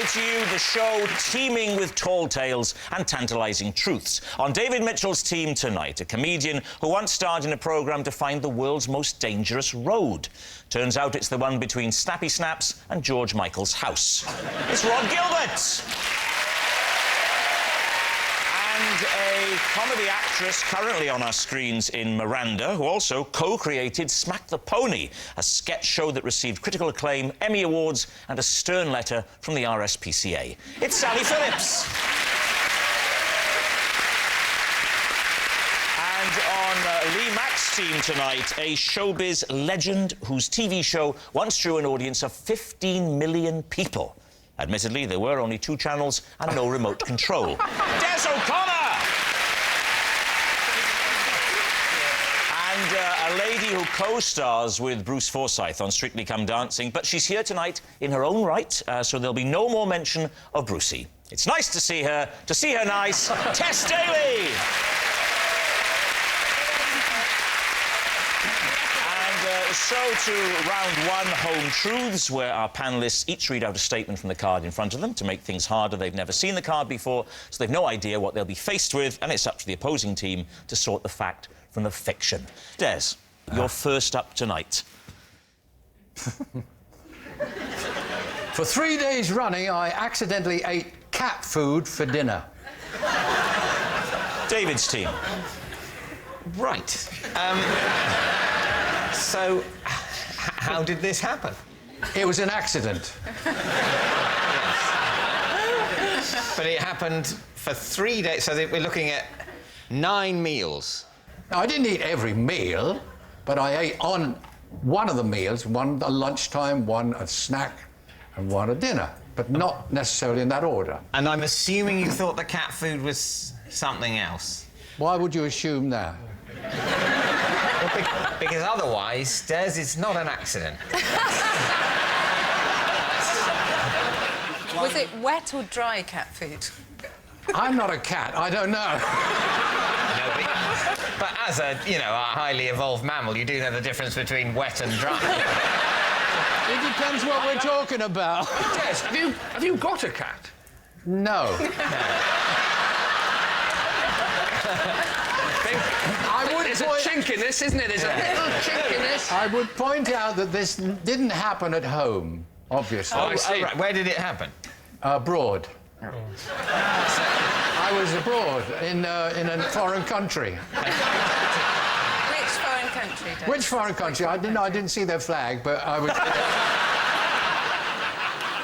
Lie to You, the show teeming with tall tales and tantalising truths. On David Mitchell's team tonight, a comedian who once starred in a programme to find the world's most dangerous road. Turns out it's the one between Snappy Snaps and George Michael's house. It's Rod Gilbert! And a comedy actress currently on our screens in Miranda, who also co-created Smack the Pony, a sketch show that received critical acclaim, Emmy Awards and a stern letter from the RSPCA. It's Sally Phillips. And on Lee Mack's team tonight, a showbiz legend whose TV show once drew an audience of 15 million people. Admittedly, there were only 2 channels and no remote control. Des O'Connor! And a lady who co-stars with Bruce Forsyth on Strictly Come Dancing, but she's here tonight in her own right, so there'll be no more mention of Brucey. It's nice to see her nice, Tess Daly! So to round 1, Home Truths, where our panellists each read out a statement from the card in front of them. To make things harder, they've never seen the card before, so they've no idea what they'll be faced with, and it's up to the opposing team to sort the fact from the fiction. Des, you're first up tonight. For 3 days running, I accidentally ate cat food for dinner. David's team. Right. So, how did this happen? It was an accident. Yes. But it happened for 3 days, so we're looking at 9 meals. Now, I didn't eat every meal, but I ate on one of the meals, one at lunchtime, one at snack, and one at dinner, but not necessarily in that order. And I'm assuming you thought the cat food was something else? Why would you assume that? Well, because otherwise, Des, it's not an accident. Was it wet or dry cat food? I'm not a cat, I don't know. No, but as a highly evolved mammal, you do know the difference between wet and dry. It depends what we're talking about. Des, have you got a cat? No. There's a chink in this, isn't it? There's a little chink in this. I would point out that this didn't happen at home, obviously. Oh, I see. Right. Where did it happen? Abroad. I was abroad in a foreign country. Which foreign country, Des? Which foreign country? I didn't see their flag, but I was...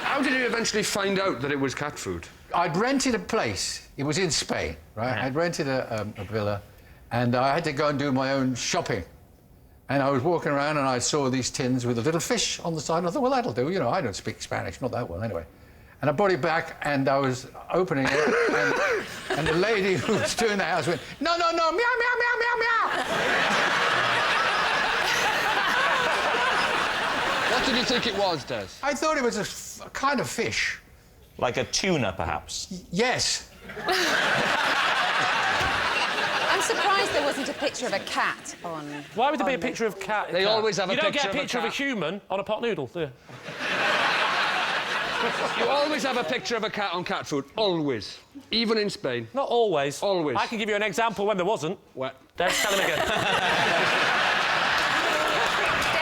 How did you eventually find out that it was cat food? I'd rented a place. It was in Spain, right? I'd rented a villa, and I had to go and do my own shopping. And I was walking around and I saw these tins with a little fish on the side, and I thought, well, that'll do. I don't speak Spanish, not that well, anyway. And I brought it back, and I was opening it, and the lady who was doing the house went, no, no, no, meow, meow, meow, meow, meow. What did you think it was, Des? I thought it was a kind of fish. Like a tuna, perhaps? Yes. I'm surprised there wasn't a picture of a cat on... Why would there be a picture of cat? They always have a picture of a cat. You don't get a picture of a human on a pot noodle, do you? You always have a picture of a cat on cat food. Always. Even in Spain. Not always. Always. I can give you an example when there wasn't. What? Des, tell him again.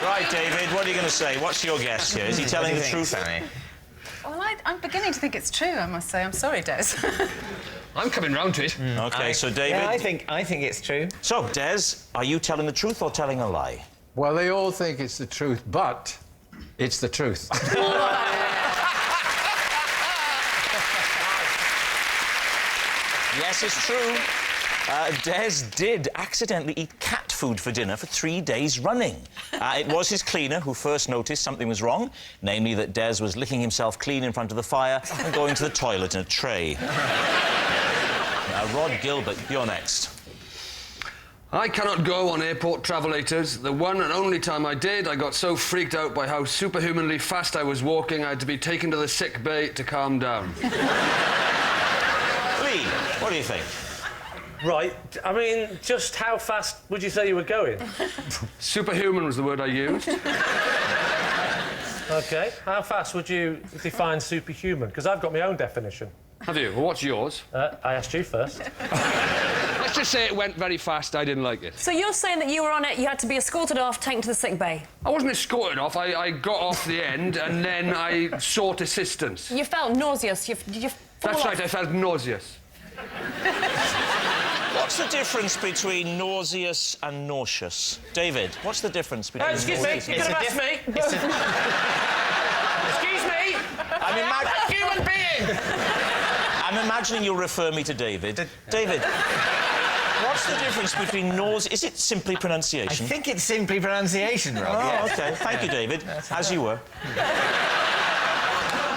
Right, David, what are you going to say? What's your guess here? Is he telling the truth? Sammy? Well, I'm beginning to think it's true, I must say. I'm sorry, Des. I'm coming round to it. OK, so David... Yeah, I think it's true. So, Des, are you telling the truth or telling a lie? Well, they all think it's the truth, but it's the truth. Yes, it's true. Des did accidentally eat cat food for dinner for 3 days running. It was his cleaner who first noticed something was wrong, namely that Des was licking himself clean in front of the fire and going to the toilet in a tray. Now, Rod Gilbert, you're next. I cannot go on airport travelators. The one and only time I did, I got so freaked out by how superhumanly fast I was walking, I had to be taken to the sick bay to calm down. Lee, what do you think? Right, I mean, just how fast would you say you were going? Superhuman was the word I used. OK. How fast would you define superhuman? Because I've got my own definition. Have you? Well, what's yours? I asked you first. Let's just say it went very fast. I didn't like it. So you're saying that you were on it, you had to be escorted off, taken to the sick bay? I wasn't escorted off. I got off the end and then I sought assistance. You felt nauseous. Did you fall That's off? right, I felt nauseous. What's the difference between nauseous and nauseous? David, what's the difference between Excuse me, nauseous you could have asked me. Excuse me. I'm A human being! I'm imagining you'll refer me to David. David, what's the difference between nausea... Is it simply I pronunciation? think it's simply pronunciation, Rob. Oh, yes. OK. Thank you, David. As you were.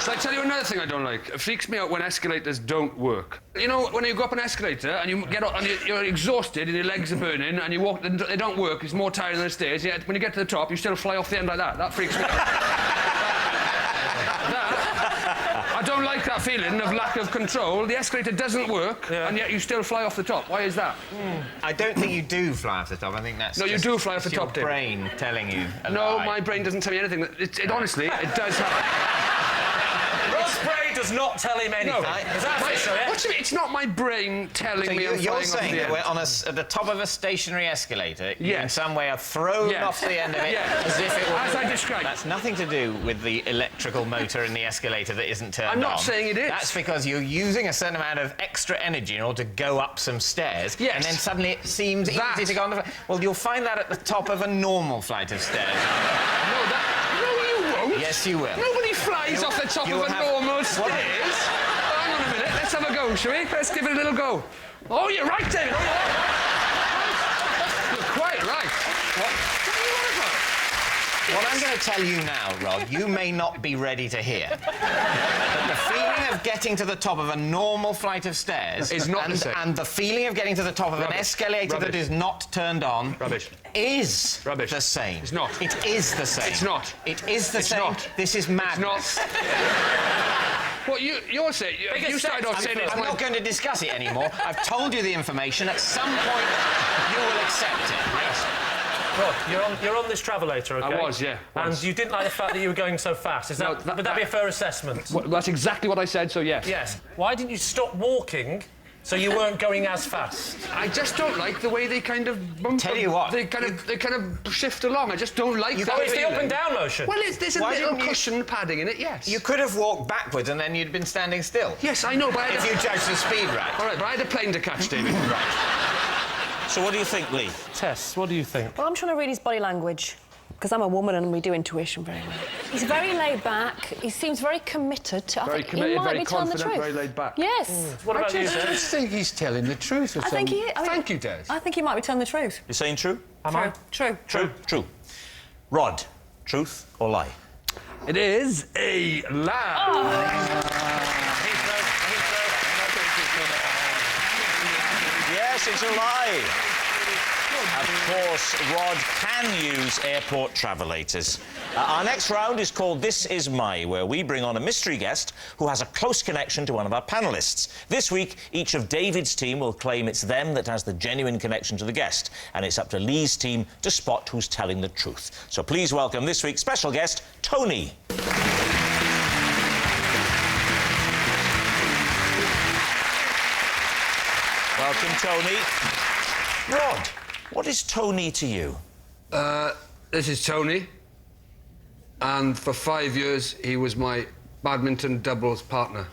Shall I tell you another thing I don't like? It freaks me out when escalators don't work. You know, when you go up an escalator and you get up and you're exhausted and your legs are burning and you walk, they don't work, it's more tiring than the stairs, yet when you get to the top, you still fly off the end like that. That freaks me out. I don't like that feeling of lack of control. The escalator doesn't work, and yet you still fly off the top. Why is that? I don't think you do fly off the top. I think that's No, you just- do fly off the it's your top, David. brain telling you a No, lie. my brain doesn't tell me anything. Honestly, it does happen. Rob's brain does not tell him anything. No. Is that official, yeah? What do you mean? It's not my brain telling So me I'm you're flying saying off that the we're end. on at the top of a stationary escalator, you in Yes. some way are thrown Yes. off the end of it Yes. as if it were... As I described. That's nothing to do with the electrical motor in the escalator that isn't turned on. I'm not saying it is. That's because you're using a certain amount of extra energy in order to go up some stairs. Yes. And then suddenly it seems That. easy to go on the... Well, you'll find that at the top of a normal flight of stairs. No, you won't. Yes, you will. Nobody flies off the top you of will a have- normal stairs. Hang on a minute. Let's have a go, shall we? Let's give it a little go. Oh, you're right, David. Oh, you're quite right. What are you on about? What I'm going to tell you now, Rod, you may not be ready to hear. But the feeling of getting to the top of a normal flight of stairs Is not the same. and the feeling of getting to the top of an Rubbish. escalator that Rubbish. is not turned on Rubbish. is Rubbish. the same. It's not. It is the same. It's not. It is the It's same. not. This is madness. It's not. What you're saying? You started off saying it's I'm my... not going to discuss it anymore. I've told you the information. At some point, you will accept it. Yes. Rob, you're on this travelator, OK? I was, yeah, And was. you didn't like the fact that you were going so fast. Is No, that, that- would that be a fair assessment? Well, that's exactly what I said, so yes. Yes. Why didn't you stop walking so you weren't going as fast? I just don't like the way they kind of bump. Tell you what. They kind of shift along. I just don't like that. Oh, it's the feeling. up and down motion. Well, there's a Why little didn't you- cushion padding in it, yes. You could have walked backwards and then you'd been standing still. Yes, I know, but I had If you judge the speed right. All right, but I had a plane to catch, David. So what do you think, Lee? Tess, what do you think? Well, I'm trying to read his body language, because I'm a woman and we do intuition very well. He's very laid back. He seems very committed. I Very think committed, he might very be telling the confident, truth. very laid back. Yes. What about you, I Des? just think he's telling the truth. Or I think he something. is. I mean, Thank you, Des. I think he might be telling the truth. You're saying true? Am I? True. True. True. Rod, truth or lie? It is a lie. Yes, it's a lie. Of course, Rod can use airport travelators. Our next round is called This Is My, where we bring on a mystery guest who has a close connection to one of our panellists. This week, each of David's team will claim it's them that has the genuine connection to the guest, and it's up to Lee's team to spot who's telling the truth. So please welcome this week's special guest, Tony. Welcome, Tony. Rod, what is Tony to you? This is Tony, and for 5 years he was my badminton doubles partner.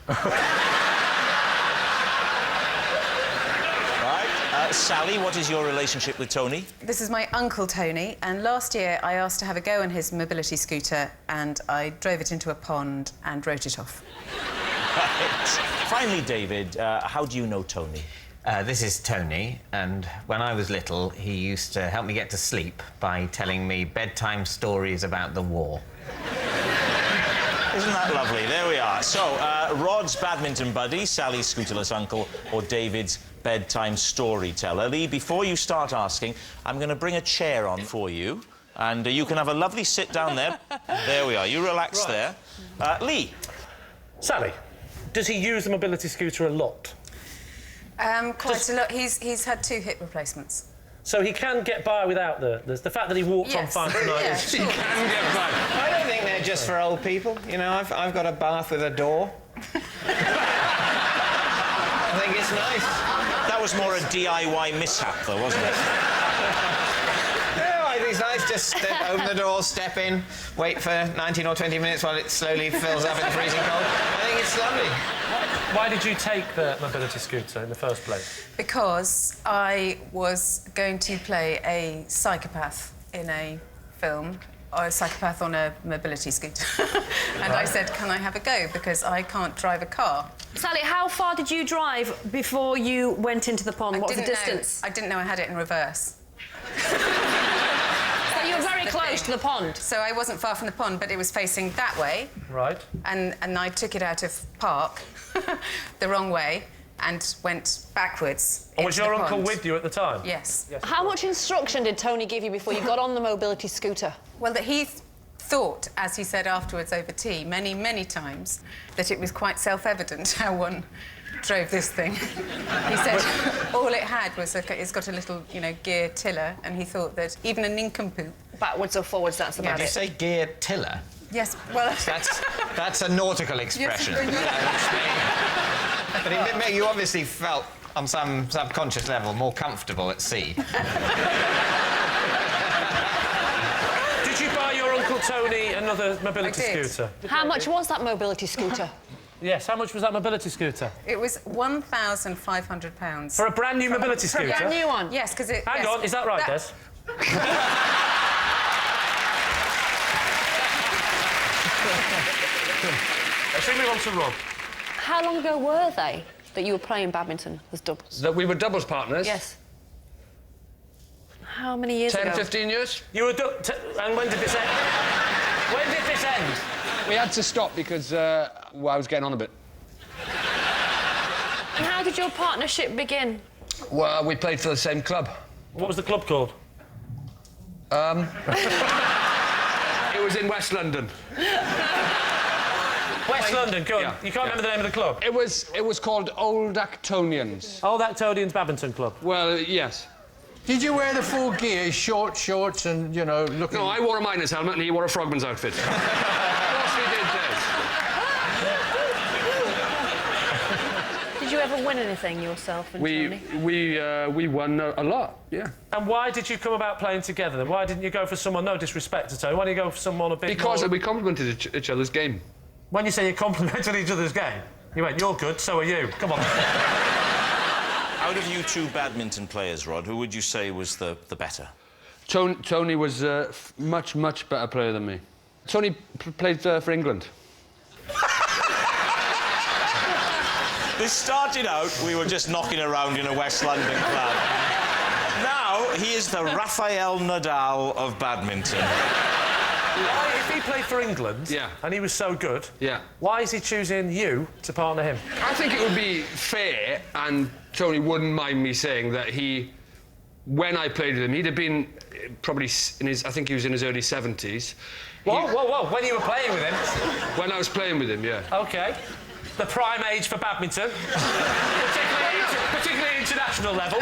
Right. Sally, what is your relationship with Tony? This is my uncle Tony, and last year I asked to have a go on his mobility scooter, and I drove it into a pond and wrote it off. Right. Finally, David, how do you know Tony? This is Tony, and when I was little, he used to help me get to sleep by telling me bedtime stories about the war. Isn't that lovely? There we are. So, Rod's badminton buddy, Sally's scooterless uncle, or David's bedtime storyteller. Lee, before you start asking, I'm going to bring a chair on for you, and you can have a lovely sit down there. There we are. You relax Right. there. Lee. Sally, does he use the mobility scooter a lot? Quite a lot. He's had 2 hip replacements. So he can get by without the fact that he walked on Yes. fine tonight. Yeah, is- sure. Can get by. I don't think they're just for old people. You know, I've got a bath with a door. I think it's nice. That was more a DIY mishap, though, wasn't it? No, I think it's nice. Just open the door, step in, wait for 19 or 20 minutes while it slowly fills up in freezing cold. I think it's lovely. Why did you take the mobility scooter in the first place? Because I was going to play a psychopath in a film, or a psychopath on a mobility scooter. And I said, can I have a go? Because I can't drive a car. Sally, how far did you drive before you went into the pond? What was the distance? I didn't know I had it in reverse. So you were very close to the pond. So I wasn't far from the pond, but it was facing that way. Right. And I took it out of park the wrong way and went backwards. And was into your the uncle pond. with you at the time? Yes. How much instruction did Tony give you before you got on the mobility scooter? Well, that he thought, as he said afterwards over tea, many, many times, that it was quite self-evident how one drove this thing. He said all it had was it's got a little, you know, gear tiller, and he thought that even a nincompoop. Backwards or forwards, that's about Did you it. say gear tiller? Yes, well... That's a nautical expression. But you obviously felt, on some subconscious level, more comfortable at sea. Did you buy your Uncle Tony another mobility I did. scooter? How much was that mobility scooter? Yes, how much was that mobility scooter? It was £1,500. For a brand new mobility For a scooter? brand new one? Yes, because it... Hang yes, on, is that right, Des? Let's move on to Rob. How long ago were they that you were playing badminton as doubles? That we were doubles partners. Yes. How many years 10, ago? 15 years. You were... and when did this end? When did this end? We had to stop because I was getting on a bit. And how did your partnership begin? Well, we played for the same club. What was the club called? It was in West London. West London, go on. Yeah, You can't remember the name of the club? It was called Old Actonians. Old Actonians Badminton Club. Well, yes. Did you wear the full gear, short shorts and, you know, looking... No, I wore a miner's helmet and he wore a frogman's outfit. Of course we did, Des. Did you ever win anything yourself and Tony? We won a lot, yeah. And why did you come about playing together then? Why didn't you go for someone, no disrespect to Tony, why didn't you go for someone a bit Because more... we complemented each other's game. When you say you complimented each other's game, you went, you're good, so are you. Come on. Out of you two badminton players, Rod, who would you say was the better? Tony was a much better player than me. Tony played for England. This started out, we were just knocking around in a West London club. Now, he is the Rafael Nadal of badminton. Why, if he played for England, Yeah. and he was so good, Yeah. why is he choosing you to partner him? I think it would be fair, and Tony wouldn't mind me saying that when I played with him, he'd have been probably in his, I think he was in his early 70s. Whoa, when you were playing with him? When I was playing with him, yeah. OK. The prime age for badminton. particularly international level.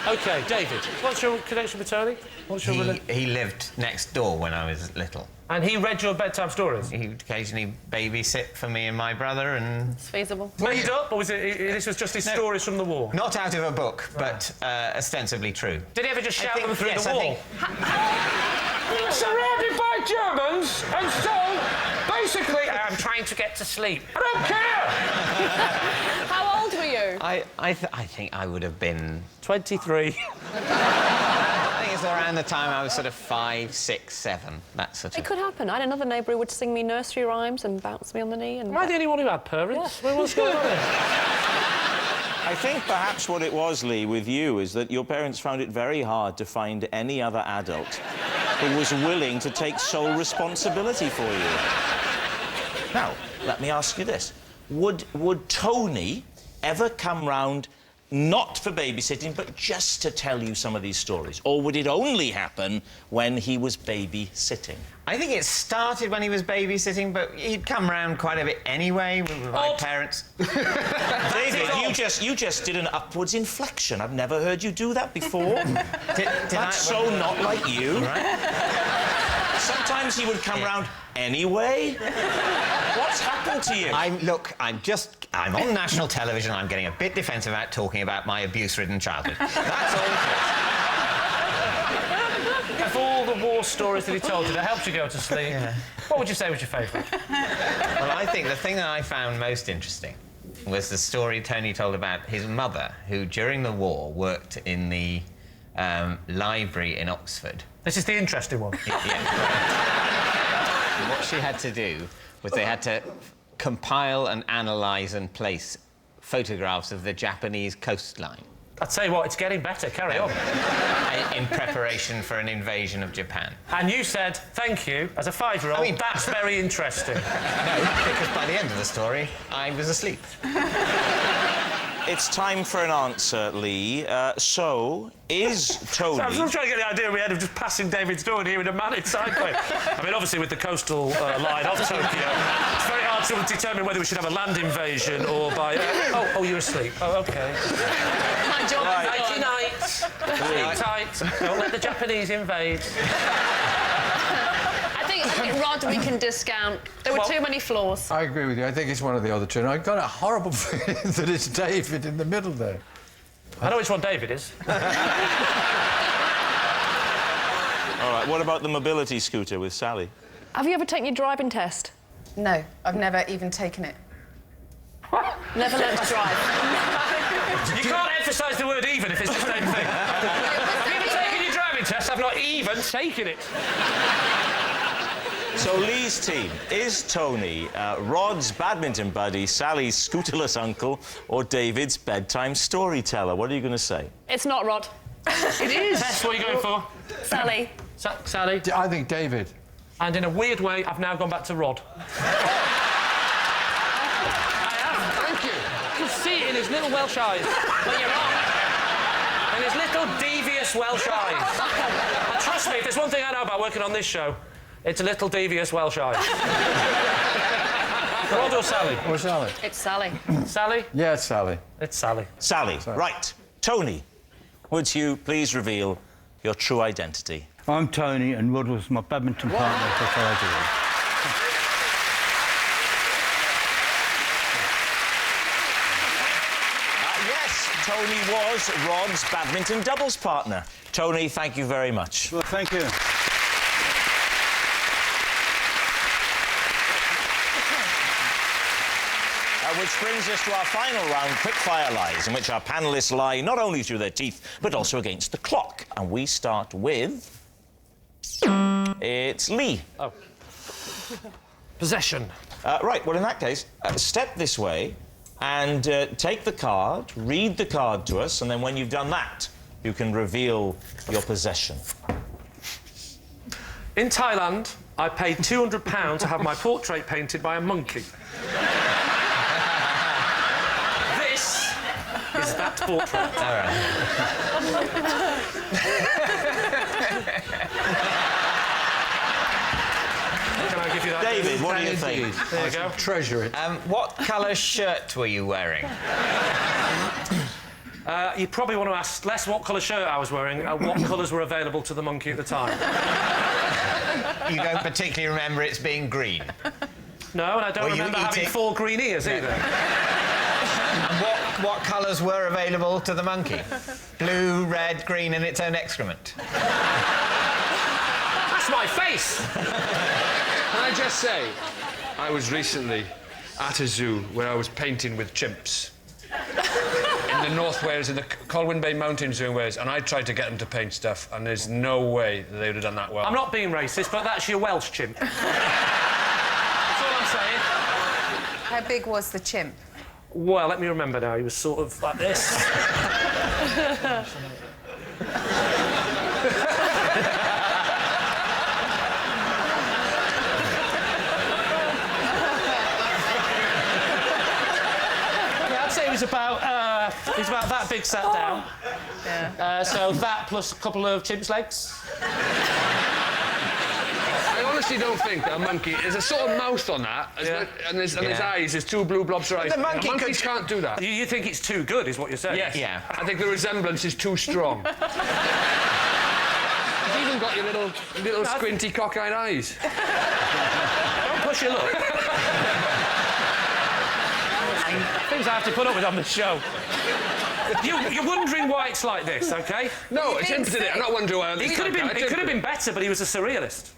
OK, David, what's your connection with Tony? What's your He lived next door when I was little. And he read your bedtime stories? He would occasionally babysit for me and my brother, and It's feasible. Made up, or was this was just his stories from the war? not out of a book, but ostensibly true. Did he ever just I shout think- them through yes, the I wall? think- Surrounded by Germans, and so, basically... I'm trying to get to sleep. I don't care! How old were you? I think I would have been... 23. I think it's around the time I was sort of 5, 6, 7, that sort It of... could happen. I had another neighbour who would sing me nursery rhymes and bounce me on the knee. And Am I the only one who had parents? Well, what's going on here? I think perhaps what it was, Lee, with you, is that your parents found it very hard to find any other adult who was willing to take sole responsibility for you. Now, let me ask you this. Would Tony ever come round, not for babysitting, but just to tell you some of these stories? Or would it only happen when he was babysitting? I think it started when he was babysitting, but he'd come round quite a bit anyway with my parents. David, you just did an upwards inflection. I've never heard you do that before. Did That's so not like you. Right? sometimes he would come round anyway? What's happened to you? I'm on national television. I'm getting a bit defensive about talking about my abuse-ridden childhood. That's all it is. Of all the war stories that he told you that helped you go to sleep, what would you say was your favourite? Well, I think the thing that I found most interesting was the story Tony told about his mother, who during the war worked in the library in Oxford. This is the interesting one. And what she had to do was they had to compile and analyse and place photographs of the Japanese coastline. I'd say what, it's getting better. Carry on. In preparation for an invasion of Japan. And you said, thank you, as a 5-year-old, I mean- that's very interesting. No, because by the end of the story, I was asleep. It's time for an answer, Lee. So, is Tony... I'm still trying to get the idea in my head of just passing David's door and hearing a man in cycling. I mean, obviously, with the coastal line of Tokyo, it's very hard to determine whether we should have a land invasion or by... oh, you're asleep. Oh, OK. My job is Nighty night. Sleep tight. Don't let the Japanese invade. I think Rod we can discount. There were too many flaws. I agree with you. I think it's one of the other two. And I've got a horrible feeling that it's David in the middle there. I know which one David is. All right, what about the mobility scooter with Sally? Have you ever taken your driving test? No, I've never even taken it. What? Never learned to drive. You can't emphasise the word even if it's the same thing. Have you ever taken your driving test? I've not even taken it. So, Lee's team, is Tony Rod's badminton buddy, Sally's scooterless uncle, or David's bedtime storyteller? What are you going to say? It's not Rod. It is. Tess, what are you going for? Sally. Sally. I think David. And in a weird way, I've now gone back to Rod. Thank you. You can see it in his little Welsh eyes. But you're wrong. In his little devious Welsh eyes. And trust me, if there's one thing I know about working on this show, it's a little devious Welsh eyes. Rod or Sally? Or Sally? It's Sally. Sally? Yeah, it's Sally. It's Sally. Sally, right. Tony, would you please reveal your true identity? I'm Tony, and Rod was my badminton partner for 5 years. Yes, Tony was Rod's badminton doubles partner. Tony, thank you very much. Well, thank you. Which brings us to our final round, Quickfire Lies, in which our panellists lie not only through their teeth, but also against the clock. And we start with... It's Lee. Oh. Possession. Right, well, in that case, step this way and take the card, read the card to us, and then when you've done that, you can reveal your possession. In Thailand, I paid £200 to have my portrait painted by a monkey. Is that portrait? All right. Can I give you that? David, what do you think? There you go. Treasure it. What colour shirt were you wearing? You probably want to ask less what colour shirt I was wearing and what colours were available to the monkey at the time. You don't particularly remember it being green? No, and I don't Were you remember having eating- 4 green ears either. And what colours were available to the monkey? Blue, red, green, and its own excrement. That's my face! Can I just say, I was recently at a zoo where I was painting with chimps. In the North Wales, in the Colwyn Bay Mountain Zoo in Wales, and I tried to get them to paint stuff, and there's no way that they would have done that well. I'm not being racist, but that's your Welsh chimp. That's all I'm saying. How big was the chimp? Well, let me remember now. He was sort of like this. I'd say he was about that big sat down. Yeah. So that plus a couple of chimp's legs. I honestly don't think that a monkey... There's a sort of mouth on that, and his eyes, there's 2 blue blobs of eyes. The monkey Monkeys could- can't do that. You think it's too good, is what you're saying? Yes. Yeah. I think the resemblance is too strong. You've even got your little squinty cockeyed eyes. Don't push your luck. Things I have to put up with on the show. You're wondering why it's like this, OK? No, it's him today. I'm not wondering why. It could have been better, but he was a surrealist.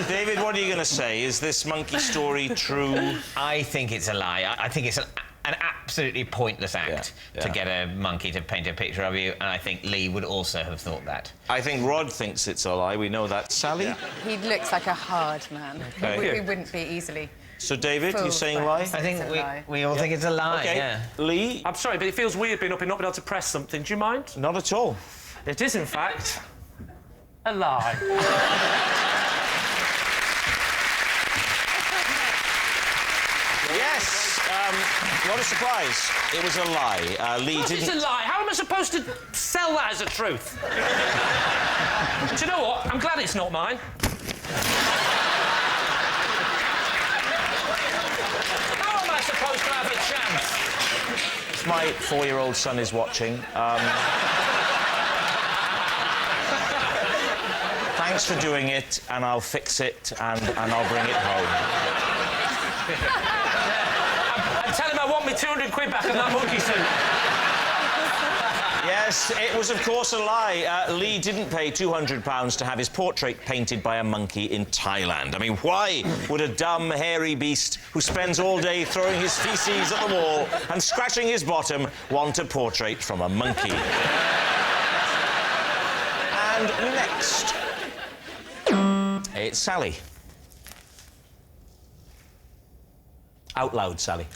David, what are you going to say? Is this monkey story true? I think it's a lie. I think it's an absolutely pointless act to get a monkey to paint a picture of you, and I think Lee would also have thought that. I think Rod thinks it's a lie. We know that. Sally? He looks like a hard man. Okay. We wouldn't be easily. So, David, you're fooled saying by lie? this. I think It's a lie. we all think it's a lie, OK. yeah. Lee? I'm sorry, but it feels weird being up and not being able to press something. Do you mind? Not at all. It is, in fact, a lie. Yes. What a surprise. It was a lie. Lee It's didn't... a lie. How am I supposed to sell that as a truth? Do you know what? I'm glad it's not mine. How am I supposed to have a chance? My 4-year-old son is watching. Thanks for doing it, and I'll fix it, and I'll bring it home. And tell him I want me 200 quid back on that monkey suit. Yes, it was, of course, a lie. Lee didn't pay £200 to have his portrait painted by a monkey in Thailand. I mean, why would a dumb, hairy beast who spends all day throwing his feces at the wall and scratching his bottom want a portrait from a monkey? And next, it's Sally. Out loud, Sally.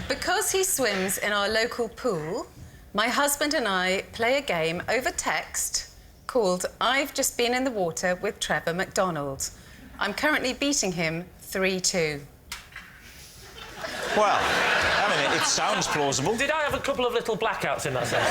Because he swims in our local pool, my husband and I play a game over text called I've Just Been in the Water with Trevor McDonald. I'm currently beating him 3-2. Well, I mean, it sounds plausible. Did I have a couple of little blackouts in that sense?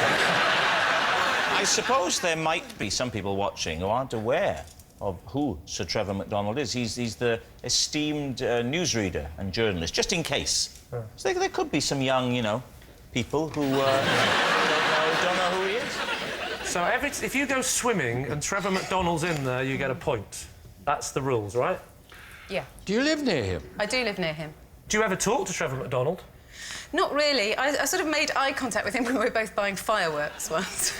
I suppose there might be some people watching who aren't aware of who Sir Trevor McDonald is. He's the esteemed newsreader and journalist, just in case. So there could be some young, people who don't know who he is. So if you go swimming and Trevor McDonald's in there, you get a point. That's the rules, right? Yeah, Do you live near him? I do live near him. Do you ever talk to Trevor McDonald? Not really. I sort of made eye contact with him when we were both buying fireworks once.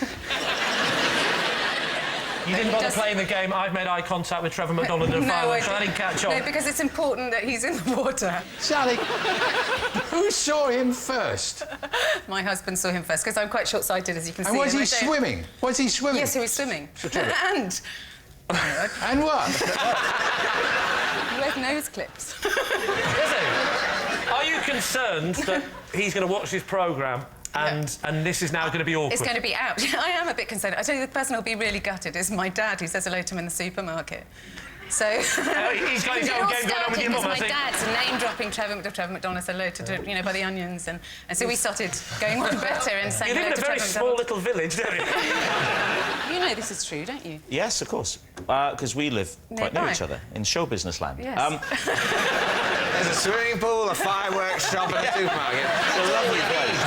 You didn't bother playing the game, I've made eye contact with Trevor McDonald and fireworks, so I didn't catch on. No, because it's important that he's in the water. Sally, who saw him first? My husband saw him first, because I'm quite short-sighted, as you can see. And was he I don't- swimming? Was he swimming? Yes, he was swimming. And... And what? He wears nose clips. Is he? Are you concerned that he's going to watch this programme and this is now going to be awkward? It's going to be out. I am a bit concerned. I tell you, the person who'll be really gutted is my dad, who says hello to him in the supermarket. So... He's got his own game going on with your mum, I my think. dad's name-dropping Trevor McDonald said hello to, by the onions, and so we started going on better and saying You live hello in a to very Trevor small McDonald. little village, don't you? You know this is true, don't you? Yes, of course, because we live quite near Nearby. each other in show business land. Yes. There's a swimming pool, a fireworks shop, and a supermarket. It's a lovely place.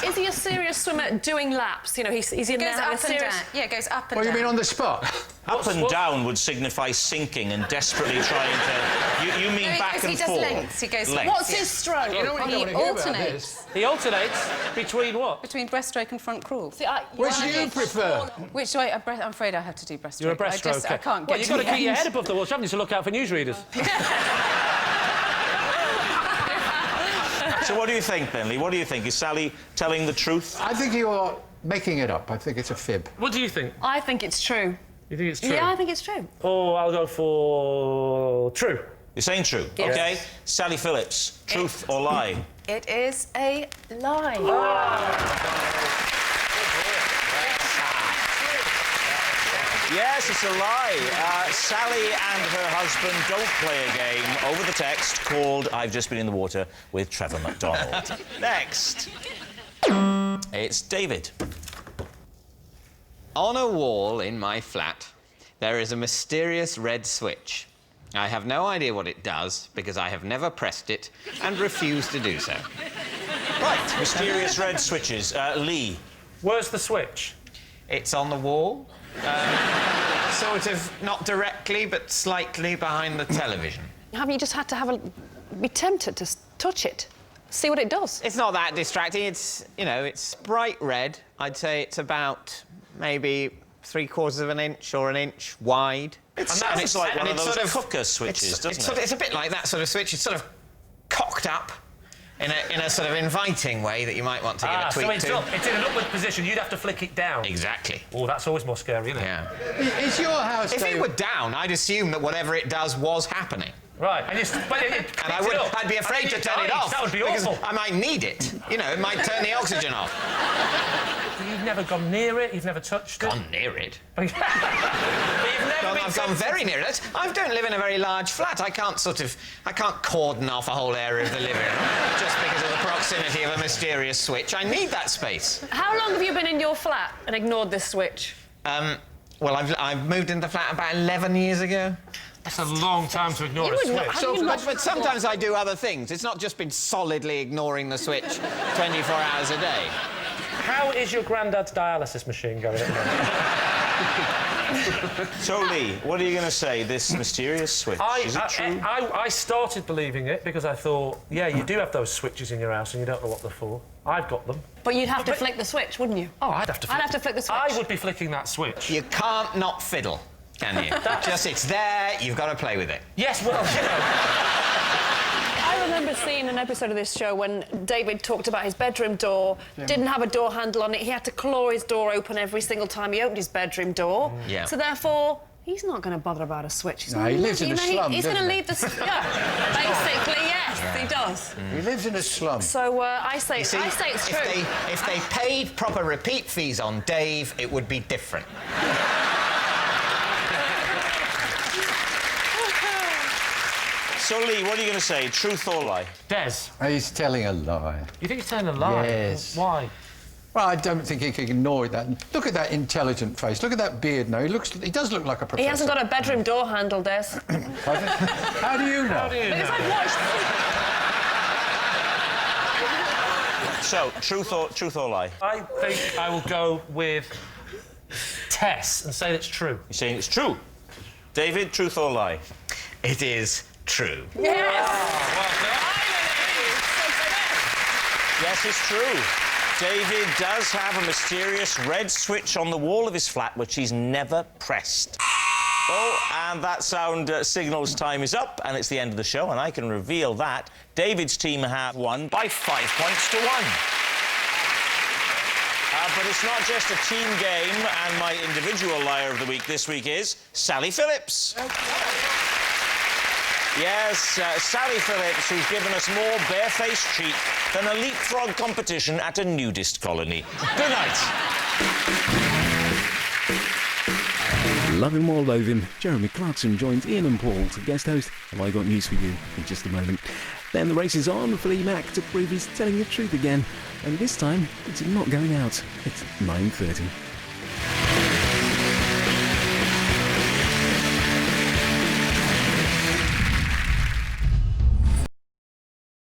Is he a serious swimmer doing laps? You know, he's in Goes there up a and serious... down. Yeah, it goes up and What do down. you mean on the spot? Up and down would signify sinking and desperately trying to... You mean No, back and he does forth? lengths. He goes... Lengths. What's his stroke? You know what, He you don't want to hear about alternates. this. He alternates between what? Between breaststroke and front crawl. See, Which do you prefer? Which way? I'm afraid I have to do breaststroke. You're a breaststroker. I can't get Well, you've got to the keep your end. head above the water, haven't you, to look out for newsreaders? So what do you think, then, Lee? What do you think? Is Sally telling the truth? I think you are making it up. I think it's a fib. What do you think? I think it's true. You think it's true? Yeah, I think it's true. Oh, I'll go for true. You're saying true? Yes. OK. Sally Phillips, truth or lie? It is a lie. Yes, it's a lie. Sally and her husband don't play a game over the text called I've Just Been in the Water with Trevor McDonald. Next. It's David. On a wall in my flat, there is a mysterious red switch. I have no idea what it does because I have never pressed it and refuse to do so. Right, mysterious red switches. Lee. Where's the switch? It's on the wall. Sort of, not directly, but slightly behind the television. Haven't you just had to be tempted to touch it? See what it does? It's not that distracting. It's, you know, it's bright red. I'd say it's about maybe 3/4 of an inch or an inch wide. It's like one of those cooker switches, doesn't it? It's a bit like that sort of switch. It's sort of cocked up in a sort of inviting way that you might want to give a tweak so to. It's in an upward position. You'd have to flick it down. Exactly. Oh, that's always more scary, isn't it? Yeah. Is your house... If it David- were down, I'd assume that whatever it does was happening. Right, and I'd be afraid to turn it off. That would be because awful. I might need it. You know, it might turn the oxygen off. You've never gone near it? You've never touched it? Gone near it? But you've never been I've gone very near it. I don't live in a very large flat. I can't cordon off a whole area of the living room just because of the proximity of a mysterious switch. I need that space. How long have you been in your flat and ignored this switch? Well, I've moved into the flat about 11 years ago. That's a long time to ignore You a would switch. not- how do you not- But sometimes I do other things. It's not just been solidly ignoring the switch 24 hours a day. How is your granddad's dialysis machine going at the moment? So, Lee, what are you going to say? This mysterious switch, is it true? I started believing it because I thought, yeah, you do have those switches in your house and you don't know what they're for. I've got them. But you'd have to flick the switch, wouldn't you? Oh, I'd have to flick the switch. I would be flicking that switch. You can't not fiddle, can you? It's there, you've got to play with it. Yes, well, you know... I remember seeing an episode of this show when David talked about his bedroom door, didn't have a door handle on it. He had to claw his door open every single time he opened his bedroom door. Yeah. So therefore, he's not going to bother about a switch. He's No, he lives in a slum, He's going to doesn't he? leave the... Yeah, basically, yes, he does. He lives in a slum. So I say See, it's true. If they paid proper repeat fees on Dave, it would be different. So, Lee, what are you going to say? Truth or lie? Des, He's telling a lie. you think he's telling a lie? Yes. Why? Well, I don't think he can ignore that. Look at that intelligent face. Look at that beard now. He does look like a professor. He hasn't got a bedroom door handle, Des. How do you know? How do you Because know? I've watched... So, truth or lie? I think I will go with Tess and say it's true. You're saying it's true. David, truth or lie? It is true. Yes! Yes, it's true. David does have a mysterious red switch on the wall of his flat which he's never pressed. Oh, and that sound signals time is up, and it's the end of the show, and I can reveal that David's team have won by 5 points to 1. But it's not just a team game, and my individual liar of the week this week is Sally Phillips. Yes, Sally Phillips, who's given us more barefaced cheek than a leapfrog competition at a nudist colony. Good night. Love him or loathe him, Jeremy Clarkson joins Ian and Paul to guest host, and I got news for you in just a moment. Then the race is on for Lee Mack to prove he's telling the truth again, and this time it's not going out. It's 9:30.